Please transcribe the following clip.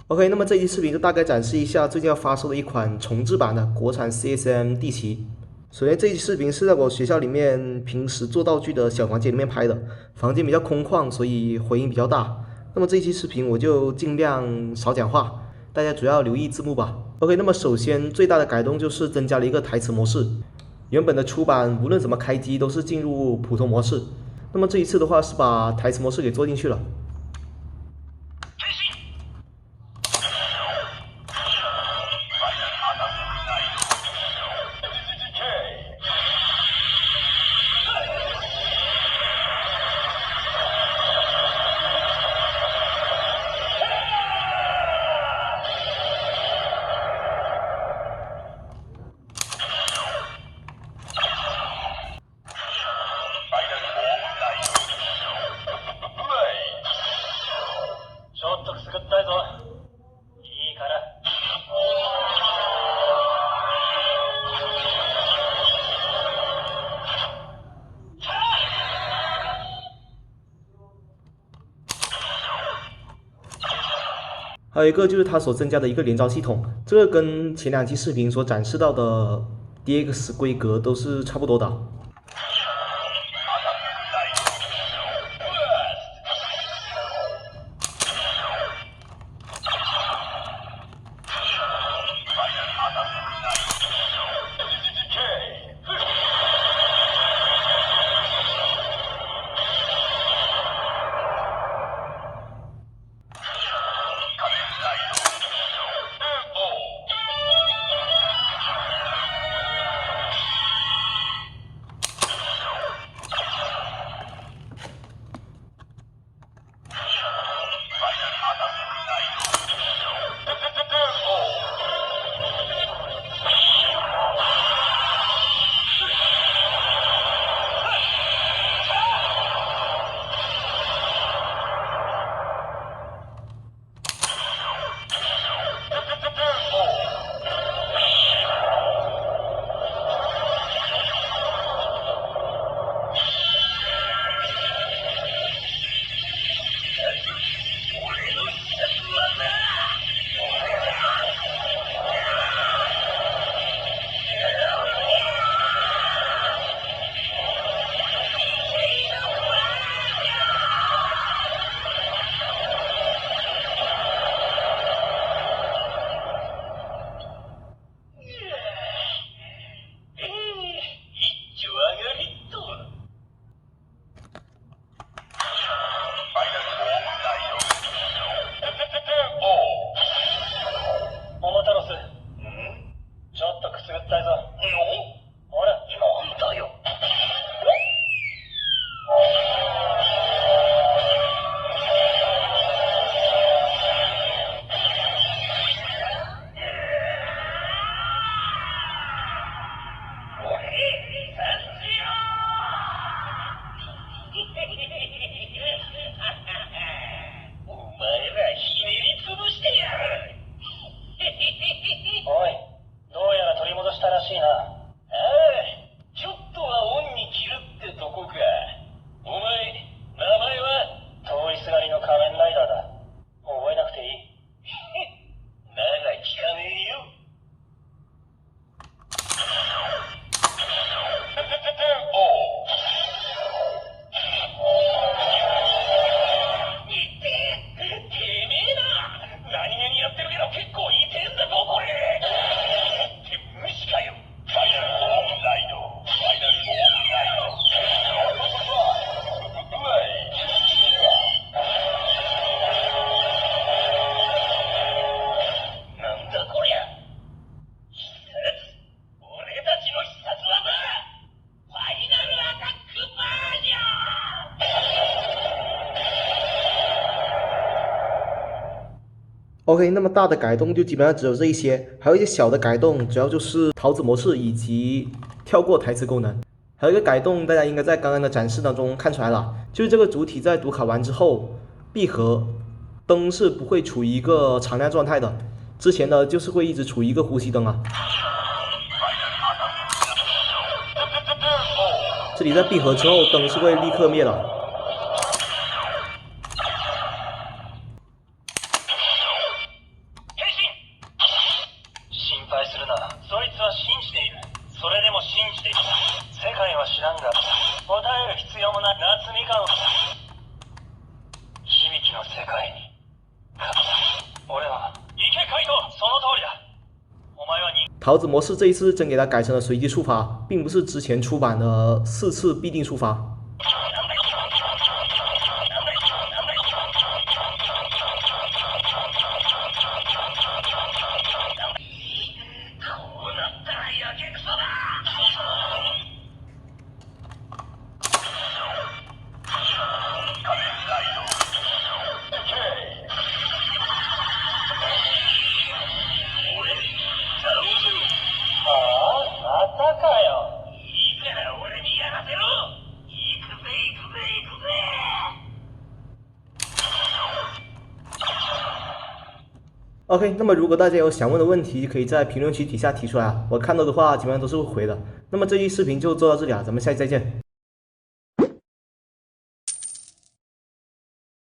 OK，那么这期视频就大概展示一下最近要发售的一款重置版的国产 CSM 地旗。首先，这期视频是在我学校里面平时做道具的小房间里面拍的，房间比较空旷，所以回音比较大。那么这期视频我就尽量少讲话，大家主要留意字幕吧。OK，那么首先最大的改动就是增加了一个台词模式，原本的出版无论怎么开机都是进入普通模式，那么这一次的话是把台词模式给做进去了。还有一个就是它所增加的一个连招系统，这个跟前2期视频所展示到的 DX 规格都是差不多的。OK，那么大的改动就基本上只有这一些，还有一些小的改动，主要就是桃子模式以及跳过台词功能。还有一个改动，大家应该在刚刚的展示当中看出来了，就是这个主体在读卡完之后，闭合灯是不会处于一个常亮状态的，之前呢就是会一直处于一个呼吸灯啊。这里在闭合之后，灯是会立刻灭的。な。そいつは信じている。それでも信じている。世界は知らんが、答える必要もない。夏みかん。響きの世界に。俺は、行けカイト、その通りだ。お前は你。桃子模式这一次真给它改成了随机触发，并不是之前出版的4次必定触发。OK，那么如果大家有想问的问题，可以在评论区底下提出来啊，我看到的话基本上都是会回的。那么这期视频就做到这里啊，咱们下期再见。